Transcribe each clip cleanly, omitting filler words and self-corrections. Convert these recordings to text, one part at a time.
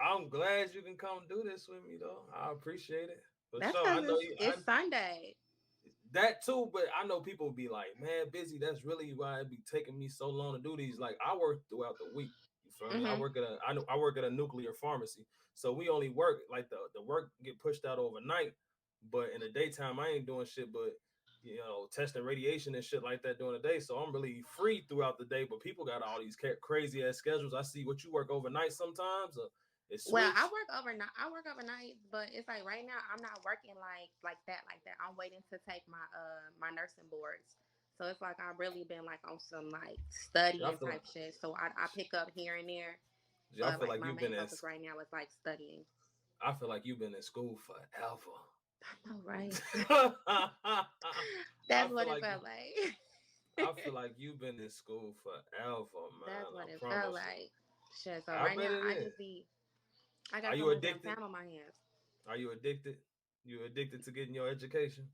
I'm glad you can come do this with me though. I appreciate it. For That's sure. because I know you it's Sunday. that too, but I know people be like, man, busy. That's really why it be taking me so long to do these. Like I work throughout the week. You feel me? Hmm. I work at a nuclear pharmacy. So we only work like the work get pushed out overnight. But in the daytime I ain't doing shit but testing radiation and shit like that during the day. So I'm really free throughout the day. But people got all these crazy ass schedules. I see what you work overnight sometimes. It Well, I switch. work overnight. I work overnight, but it's like right now I'm not working like that. I'm waiting to take my nursing boards. So it's like I've really been like on some like I studying feel type shit. So I pick up here and there, I but feel like like my you've main been in focus right now is like studying. I feel like you've been in school forever. I know, right? I That's feel what it like felt like. I feel like you've been in school forever, That's man. I what it felt promise you. like. Shit. So I right bet now it I is. just be I Are got so you much damn addicted? time on my hands. Are you addicted? You addicted to getting your education?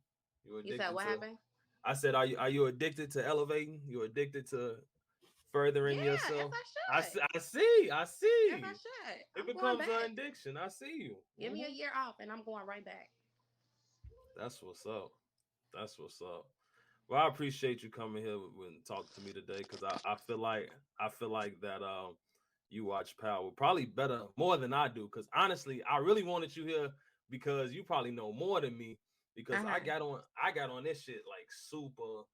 You You said addicted what to happened? I said, are you addicted to elevating? You addicted to Yeah, furthering as yourself? I should. I As I see. should. It I'm going becomes back. an addiction. I see you. Give me a year off and I'm going right back. That's what's up. That's what's up. Well, I appreciate you coming here and talk to me today because I feel like that you watch Power probably better more than I do. Because honestly, I really wanted you here because you probably know more than me. Because Uh-huh. I got on this shit like super.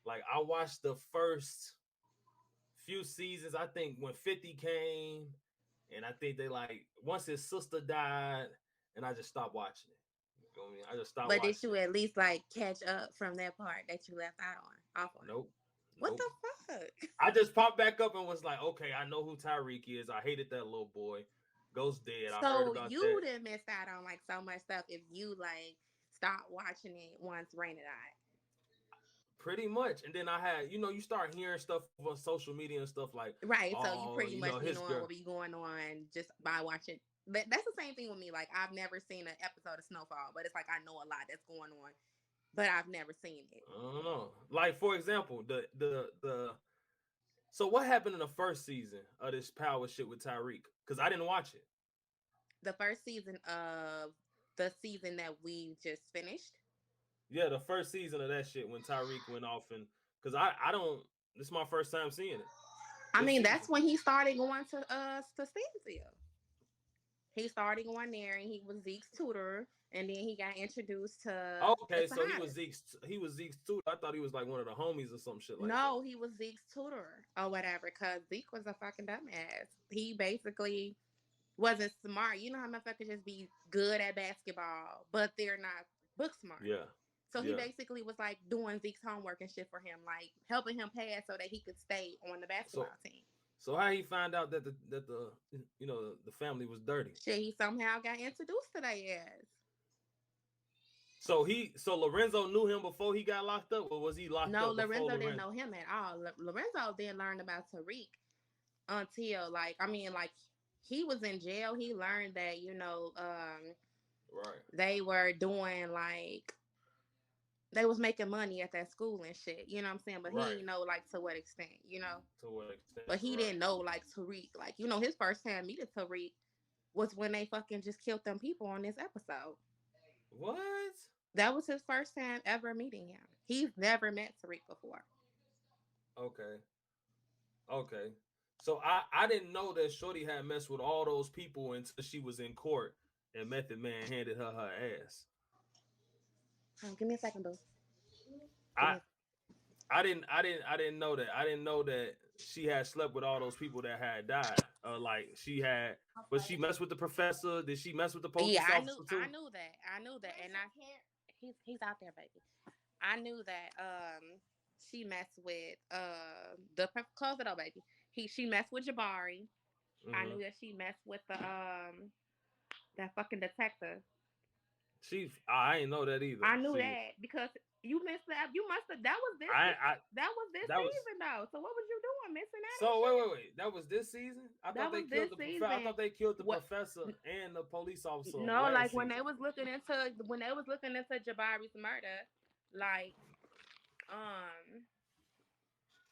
Like I watched the first few seasons. I think when 50 came, and I think they like once his sister died, and I just stopped watching it. You feel me? I just stopped But did watching you it. at least like catch up from that part that you left out on off on? Nope. What Nope. the fuck? I just popped back up and was like, okay, I know who Tyreek is. I hated that little boy. Ghost dead. I heard So about that. you didn't miss out on like so much stuff if you like stopped watching it once Rain died. Pretty much. And then I had, you start hearing stuff on social media and stuff like, Right. So you oh, pretty much be his knowing girl. what be going on just by watching. But that's the same thing with me. Like I've never seen an episode of Snowfall, but it's like I know a lot that's going on, but I've never seen it. I don't know. Like, for example, the so what happened in the first season of this power shit with Tyreek? Because I didn't watch it. The first season of the season that we just finished. Yeah, the first season of that shit when Tyreek went off and because I don't this is my first time seeing it. I What mean, season? that's when he started going to Stanfield. He started going there, and he was Zeke's tutor, and then he got introduced to Okay, so Sahada's. He was Zeke's too. I thought he was like one of the homies or some shit like that. No, he was Zeke's tutor or whatever, because Zeke was a fucking dumbass. He basically wasn't smart. You know how motherfuckers just be good at basketball, but they're not book smart. Yeah, So he yeah. basically was like doing Zeke's homework and shit for him, like helping him pass so that he could stay on the So basketball team. so how he found out that the the family was dirty? Shit, he somehow got introduced to their ass. So Lorenzo knew him before he got locked up, or was he locked No, up before Lorenzo didn't Lorenzo? know him at all. Lorenzo then learned about Tariq until like I mean like he was in jail. He learned that Right, they were doing like they was making money at that school and shit. You know what I'm saying? But he right. didn't know like to what extent. To what extent? But he Right. didn't know like Tariq. Like his first time meeting Tariq was when they fucking just killed them people on this episode. What? That was his first time ever meeting him. He's never met Tariq before. Okay. Okay. So I didn't know that Shorty had messed with all those people until she was in court and Method Man handed her ass. Give me a second, boo. Give I me. I didn't know that. I didn't know that she had slept with all those people that had died. Like she had, but she messed with the professor. Did she mess with the Yeah, police officer I too? knew that. I knew that, and he's out there, baby. I knew that. She messed with the close it up, baby. She messed with Jabari. I Mm-hmm. knew that she messed with the that fucking detective. She, I ain't know that either. I knew See, that because you missed that. You must have. I That was this that was season though. So what was you doing, missing that and so shit? wait. That was this season. I thought That they was this killed the professor. I season. thought they killed the What? professor and the police officer No, like last season. when they was looking into Jabari's murder, like um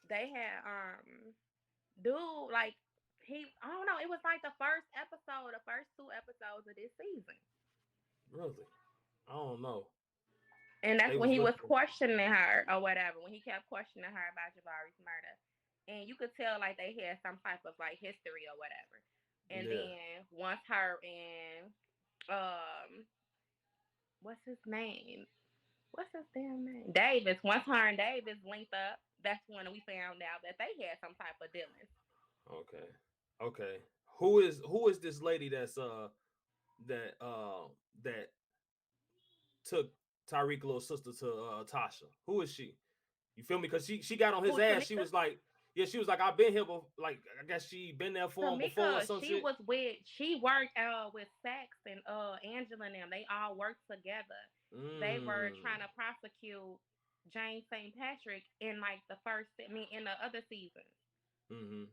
they had dude like I don't know. It was like the first episode, the first two episodes of this season. Really? I don't know. And that's They when was he was looking. questioning her or whatever. When he kept questioning her about Jabari's murder, and you could tell like they had some type of like history or whatever. And Yeah. then once her and um, what's his name? What's his damn name? Davis. Once her and Davis linked up, that's when we found out that they had some type of dealings. Okay. Okay. Who is this lady that that took Tyreek little sister to Tasha? Who is she? You feel me? Because she got on his Who, ass. She Tamika? was like, yeah, she was like, I've been here, like I guess she been there for him before or Tamika, some shit. she worked with Sax and Angela and them. They all worked together. They were Mm. trying to prosecute James St. Patrick in like in the other season. Mm-hmm.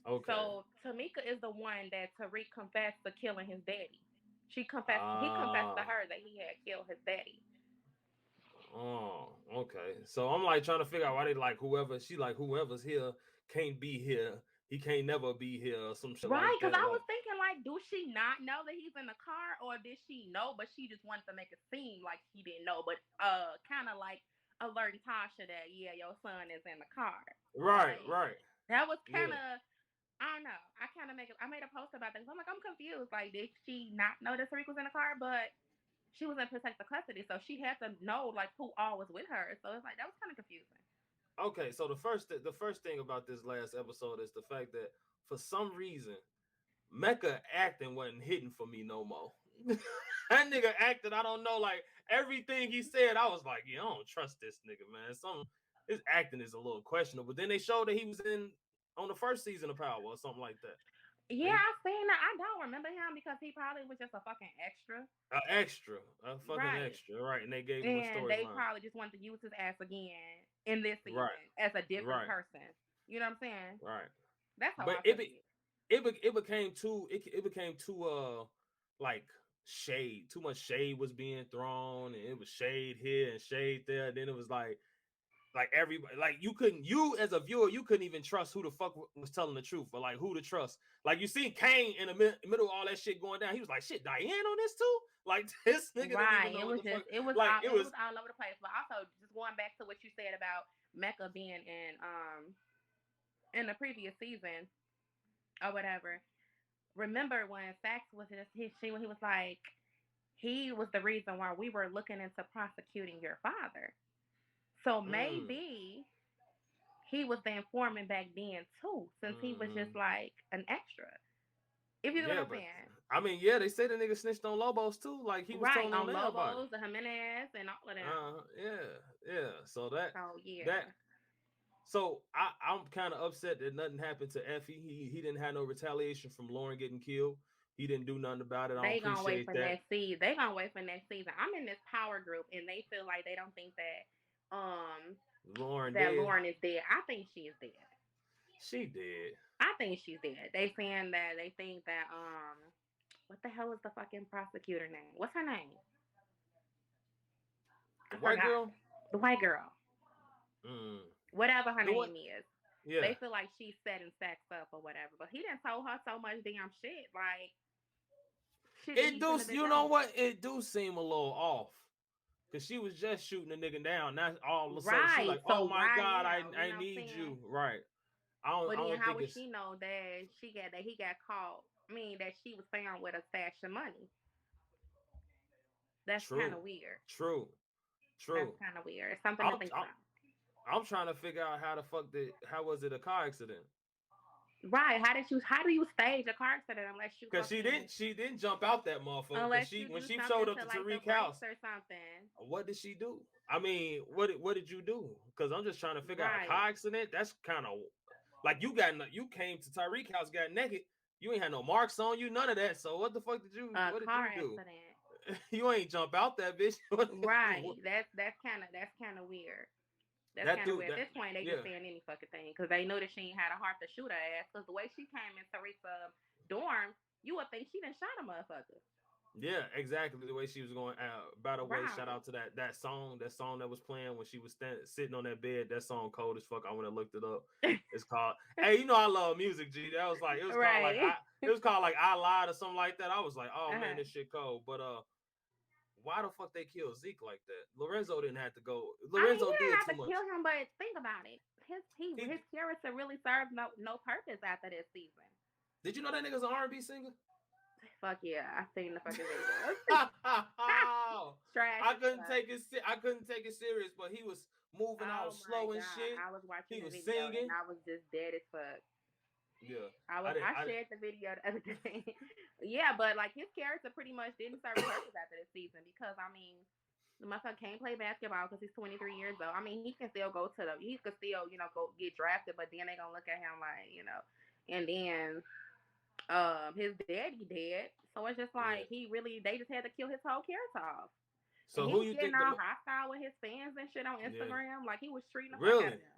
Okay. So Tamika is the one that Tariq confessed to killing his daddy. He confessed to Ah. her that he had killed his daddy. Oh, okay. So I'm like trying to figure out why they like whoever she like whoever's here can't be here. He can't never be here or some shit Right, like because that. I Like, was thinking, like, do she not know that he's in the car, or did she know, but she just wanted to make it seem like she didn't know, but kind of like alerting Tasha that yeah, your son is in the car. right, Like right. that was kind Yeah. of I don't know. I made a post about that. I'm like I'm confused. Like, did she not know that Tariq was in the car? But she was in protective custody, so she had to know like who all was with her. So it's like that was kind of confusing. Okay, so the first thing about this last episode is the fact that for some reason Mecca acting wasn't hitting for me no more. That nigga acted, I don't know, like everything he said, I was like, yeah, I don't trust this nigga, man. His acting is a little questionable. But then they showed that he was in on the first season of Power or something like that. Yeah, They I seen that. I don't remember him because he probably was just a fucking extra. a fucking Right. extra, right? And they gave him a And they storyline, probably just wanted to use his ass again in this right, season as a different right, person. You know what I'm saying? right. That's how But I took it. it became too like shade. Too much shade was being thrown, and it was shade here and shade there. Then it was like everybody, like you as a viewer, you couldn't even trust who the fuck was telling the truth or like who to trust. Like you see Kane in the middle of all that shit going down, he was like, shit, Diane on this too. Like this nigga didn't even Right. know It what was the fuck. just it was Like all it it was was all over the place. But also just going back to what you said about Mecca being in the previous season or whatever. Remember when Sax was when he was like he was the reason why we were looking into prosecuting your father. So mm, maybe he was the informant back then too, since he was just mm-hmm. like an extra. If you know what Yeah, I'm but saying. I mean, yeah, they say the nigga snitched on Lobos too. Like he was Right, telling on on everybody. Lobos, the Jimenez, and all of them. Yeah. So that So that yeah, so I'm kind of upset that nothing happened to Effie. He didn't have no retaliation from Lauren getting killed. He didn't do nothing about it. I don't they gonna wait appreciate for that. next season. They gonna wait for next season. I'm in this power group, and they feel like they don't think Lauren that did. Lauren is dead. I think she is dead. She did. I think she's dead. They think that what the hell is the fucking prosecutor name? What's her name? The I white forgot. girl. The white girl. Mm. Whatever her The what? name is. Yeah. They feel like she's setting sex up or whatever. But he didn't told her so much damn shit. Like shit that It he do. shouldn't have been You know doing. what? It do seem a little off. Cause she was just shooting a nigga down. Now all of a sudden she Right. like, oh So my why god, now? You I know what I'm need saying? you. Right. But I then don't how think would it's she know that he got caught? I mean that she was found with a stash of money. That's kind true. of weird. True. That's True. kind of weird. It's something to I'm, think I'm about. I'm trying to figure out how was it a car accident? Right. How do you stage a car accident Cause she didn't jump out that motherfucker. Cause unless she you when do she something showed up to to like the Tariq brakes house, or something? what did she do? I mean, what did you do? Cause I'm just trying to figure out a Right. car accident. That's kind of like you came to Tariq house, got naked. You ain't had no marks on you, none of that. So what the fuck A what did car you do? accident. You ain't jump out that bitch. Right. That's kind of weird. That's That kind of dude, weird. At that this point, they just yeah, saying any fucking thing because they know that she ain't had a heart to shoot her ass. Because the way she came in Teresa dorm, you would think she done shot a motherfucker. Yeah, exactly the way she was going. By the way, shout Right. out to that song that was playing when she was sitting on that bed. That song cold as fuck. I went and looked it up. It's called. Hey, you know I love music, G. That was like it was called like Right. it was called like I Lied or something like that. I was like, oh man, Uh-huh. this shit cold. But why the fuck they killed Zeke like that? Lorenzo didn't have to go. I mean, he Lorenzo didn't did have too to much. kill him, but think about it. He His character really served no purpose after this season. did you know that nigga's an R&B singer? Fuck yeah, I seen the fucking videos. Trash I as couldn't fuck. take it. I couldn't take it serious, but he was moving all Oh my slow and god, shit. I was watching He the was video and singing. I was just dead as fuck. Yeah, I I was didn't. I shared the video the other day. Yeah, but like his character pretty much didn't serve a purpose after this season because I mean the motherfucker can't play basketball because he's 23 years old. I mean he can still go to he could still go get drafted, but then they gonna look at him like and then his daddy dead, so it's just like Yeah. they just had to kill his whole character off. And So he who was you getting think all hostile with his fans and shit on Yeah. Instagram. Like he was treating the fuck out Really? of them.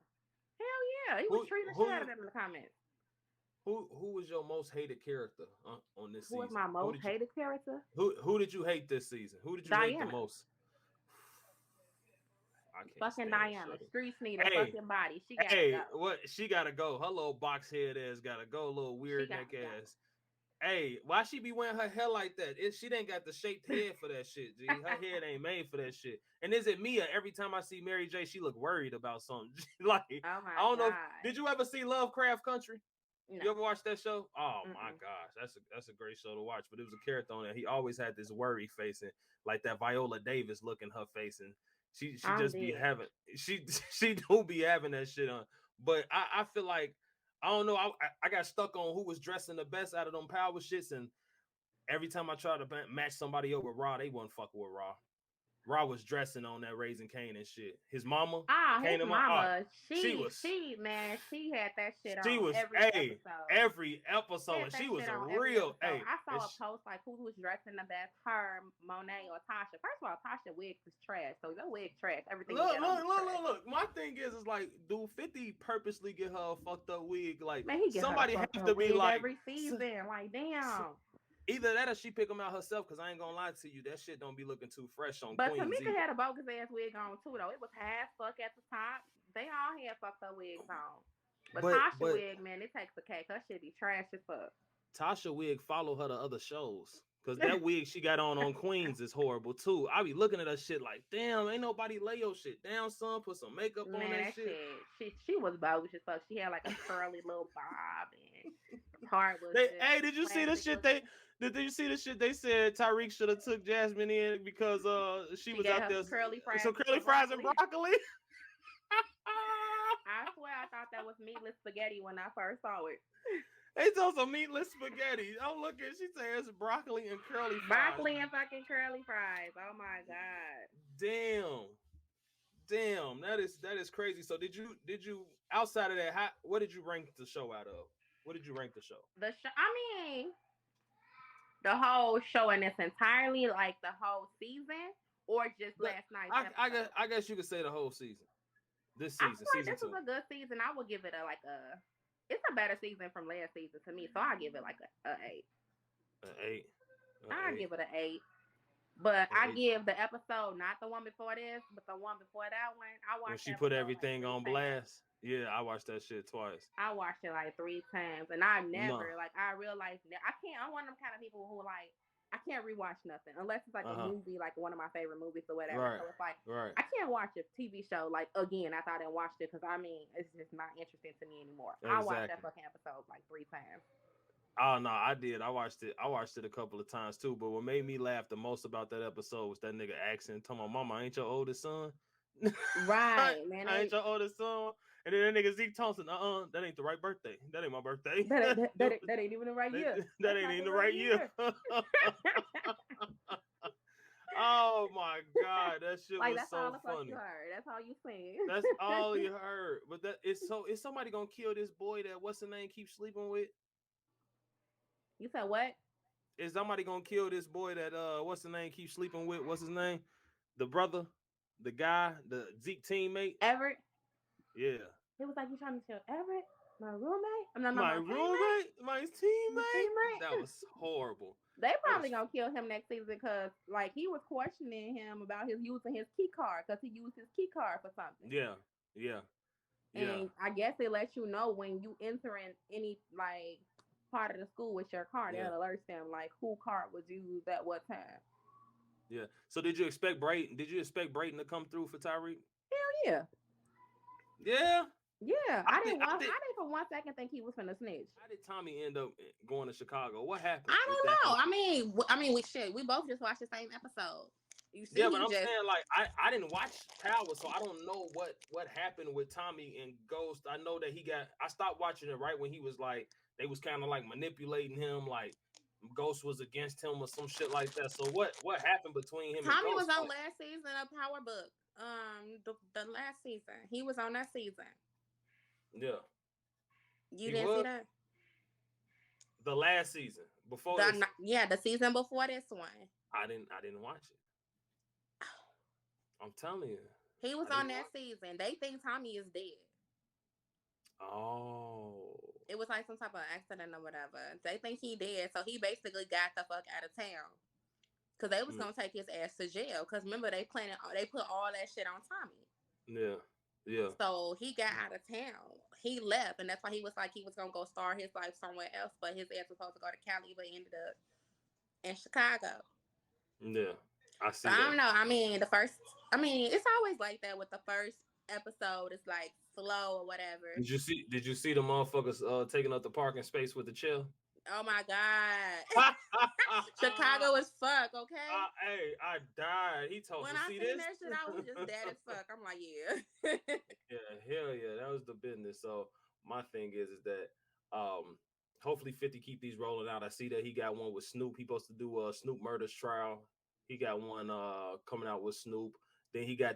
Hell yeah, he was Who treating the shit who out you of them in the comments. who was your most hated character on this Who was season? my most hated character? Who did you hate this season? Who did you hate the Diana. most? I can't Fucking stand Diana. Shorty. Streets need a Hey, fucking body. She gotta hey, go. what she gotta go? Her little box head ass gotta go, little She weird neck gotta go. ass. Hey, why she be wearing her hair like that? She ain't got the shaped head for that shit, G. Her head ain't made for that shit. And is it Mia? Every time I see Mary J, she look worried about something. Like, Oh I my don't know. god. Did you ever see Lovecraft Country? No. You ever watch that show? Oh my Mm-mm. gosh, that's a great show to watch. But it was a character on there. He always had this worry face and like that Viola Davis look in her face, and she I'm just be dead. having she do be having that shit on. But I feel like I don't know. I got stuck on who was dressing the best out of them power shits, and every time I tried to match somebody up with Raw, they wasn't fucking with Raw. Raw was dressing on that Raising Cane and shit. His mama, Ah, his Cane mom, mama, she was she had that shit she on was every episode. every episode, Had and that she was shit a on every real episode. I and saw a post like who was dressing the best, her, Monet, or Tasha. First of all, Tasha wig was trash, so your wig trash. Everything you got on is trash. look. My thing is like, do 50 purposely get her a fucked up wig? Like Man, he get her the somebody fucked have up to be wig like, every season. Like, damn. either that or she pick them out herself. Cause I ain't gonna lie to you, that shit don't be looking too fresh on But Queens Tamika either. had a bogus ass wig on too, though. It was high as fuck at the top. They all had fucked up wigs on. But Tasha But wig, man, it takes a cake. Her shit be trash as fuck. Tasha wig follow her to other shows. Cause that wig she got on Queens is horrible too. I be looking at her shit like, damn, ain't nobody lay your shit down, son. Put some makeup on Man, that that shit. shit, she was bogus as fuck. She had like a curly little bob, and part was just Hey, did you see the plastic shit looking. did you see the shit they said Tyreek should have took Jasmine in because she She was gave out her there some curly fries some and curly some fries and broccoli. broccoli. I swear I thought that was meatless spaghetti when I first saw it. They told some meatless spaghetti. I'm looking, she said it's broccoli and curly fries. Broccoli and fucking curly fries. Oh my god. Damn. Damn, that is crazy. So did you outside of that, what did you rank the show out of? What did you rank the show? The show. I mean, the whole show in its entirely, like the whole season, or just last night's episode. I guess you could say the whole season. This I season, feel like season this was 2. a good season. I would give it a like a. It's a better season from last season to me, so I give it like a 8. An 8. I give it an 8. But An I 8. give the episode, not the one before this, but the one before that one. I When watched she that put episode like everything 3 on times. blast. Yeah, I watched that shit twice. I watched it like 3 times, and I No. never like I realized I can't. I'm one of them kind of people who like I can't rewatch nothing unless it's like a movie, like one of my favorite movies or whatever. Right. So it's like Right. I can't watch a TV show like again after I didn't watch it because I mean it's just not interesting to me anymore. I watched that Exactly. fucking episode like 3 times. Oh no, I did. I watched it. I watched it a couple of times too. But what made me laugh the most about that episode was that nigga accent. Tell my mama, I ain't your oldest son. Right, man. I ain't your oldest son. And then that nigga Zeke Thompson, that ain't the right birthday. That ain't my birthday. That ain't even the right year. That ain't even the right year. Oh my god, that shit like was that's so all the fuck funny. you heard. That's all you seen. That's all you heard. But that is so. Is somebody gonna kill this boy that what's the name keeps sleeping with? You said what? Is somebody gonna kill this boy that what's the name keeps sleeping with? What's his name? The brother, the guy, the Zeke teammate. Everett. Yeah. He was like, "You trying to kill Everett, my roommate? I'm not My my roommate, my teammate. teammate." That was horrible. They That probably was gonna kill him next season because, like, he was questioning him about his using his key card because he used his key card for something. yeah, yeah, yeah, And I guess it lets you know when you entering any like part of the school with your card. It yeah, alerts them like who card was used at what time. yeah. So did you expect Brayton? Did you expect Brayton to come through for Tyreek? Hell yeah, Yeah, yeah. I think. I I think. didn't for one second think he was gonna snitch. How did Tommy end up going to Chicago? What happened I with don't that know. whole? We shit. We both just watched the same episode. You see, Yeah, but he I'm just saying like I didn't watch Power, so I don't know what happened with Tommy and Ghost. I know that he got. I stopped watching it right when he was like they was kind of like manipulating him, like Ghost was against him or some shit like that. So what happened between him and Tommy was Ghost? on Like, last season of Power Book. The last season he was on that season. yeah, You he didn't see was that? the last season before this. The season before this one. I didn't watch it. I'm telling you, He was I on didn't that watch. season. They think Tommy is dead. Oh, It was like some type of accident or whatever. They think he dead, so he basically got the fuck out of town. Cause they was mm, gonna take his ass to jail. Cause remember they put all that shit on Tommy. yeah, yeah, So he got out of town. He left, and that's why he was like he was gonna go start his life somewhere else. But his ass was supposed to go to Cali, but ended up in Chicago. yeah. I So see I that. don't know. It's always like that with the first episode. It's like slow or whatever. Did you see the motherfuckers taking up the parking space with the chill? Oh my god, Chicago is fuck. Okay. Hey, I died. He told When us, I see seen this? that shit, I was just dead as fuck. I'm like, yeah. Yeah, hell yeah, that was the business. So my thing is that hopefully 50 keep these rolling out. I see that he got one with Snoop. He supposed to do a Snoop murders trial. He got one coming out with Snoop. Then he got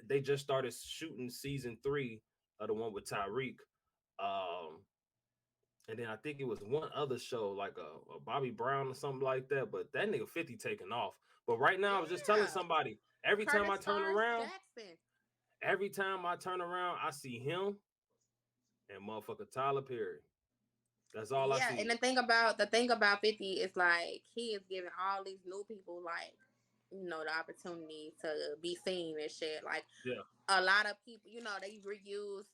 they just started shooting season 3 of the one with Tyreek. Um and then I think it was one other show, like a Bobby Brown or something like that. But that nigga 50 taking off. But right now, I was just telling Yeah. somebody, every time Curtis I turn Stars around, Jackson. I see him and motherfucker Tyler Perry. That's all I Yeah, and see. the thing about 50 is like he is giving all these new people like the opportunity to be seen and shit. Like Yeah. a lot of people, they reuse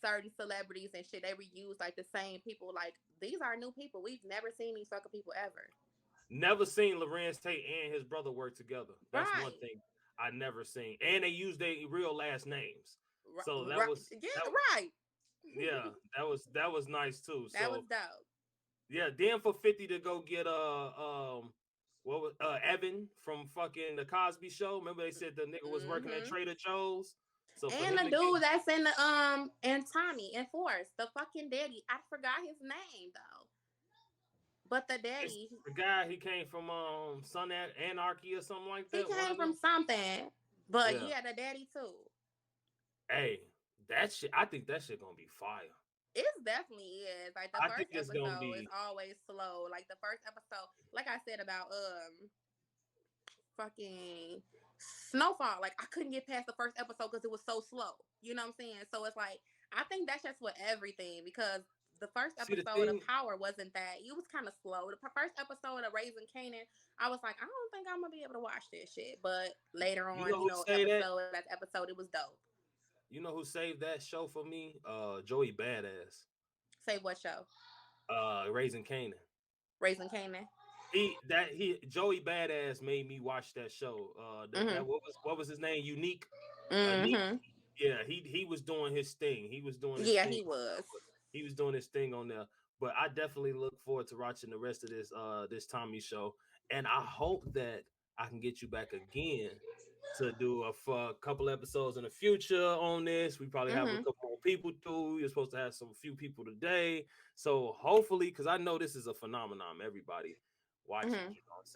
certain celebrities and shit. They reuse like the same people. Like these are new people. We've never seen these fucking people ever. Never seen Lorenz Tate and his brother work together. That's one Right. thing I never seen. And they used their real last names. So that Right. was Yeah, that right. yeah, that was nice too. That was So dope. yeah, then for 50 to go get what was Evan from fucking the Cosby Show. Remember they said the nigga was working at Hmm. Trader Joe's. So for And him the to get dude that's in the and Tommy and Forrest, the fucking daddy. I forgot his name though. But the it's daddy, the guy, he came from Sun Anarchy or something like he that. One came of from them. something. But Yeah. yeah, the daddy too. Hey, that shit. I think that shit gonna be fire. It's definitely is. Like the I think first it's gonna episode is be. always slow. Like the first episode, like I said about fucking Snowfall. Like I couldn't get past the first episode because it was so slow. You know what I'm saying? So it's like I think that's just with everything because the first See the episode of thing. Power wasn't that. It was kind of slow. The first episode of Raising Canaan, I was like, I don't think I'm gonna be able to watch this shit. But later You on, know who say that? episode, it was dope. You know who saved that show for me? Joey Badass. Say what show? Raising Canaan. Raising Canaan. Joey Badass made me watch that show. That Mhm. what was his name? Unique. Unique. Mhm. Yeah, he was doing his thing. He was doing his Yeah, thing. he was. He was doing his thing on there. But I definitely look forward to watching the rest of this Tommy show. And I hope that I can get you back again to do a couple episodes in the future on this. We probably have a Mhm. couple more people through. You're supposed to have some few people today. So hopefully, because I know this is a phenomenon, everybody watches, Mhm. you know what I'm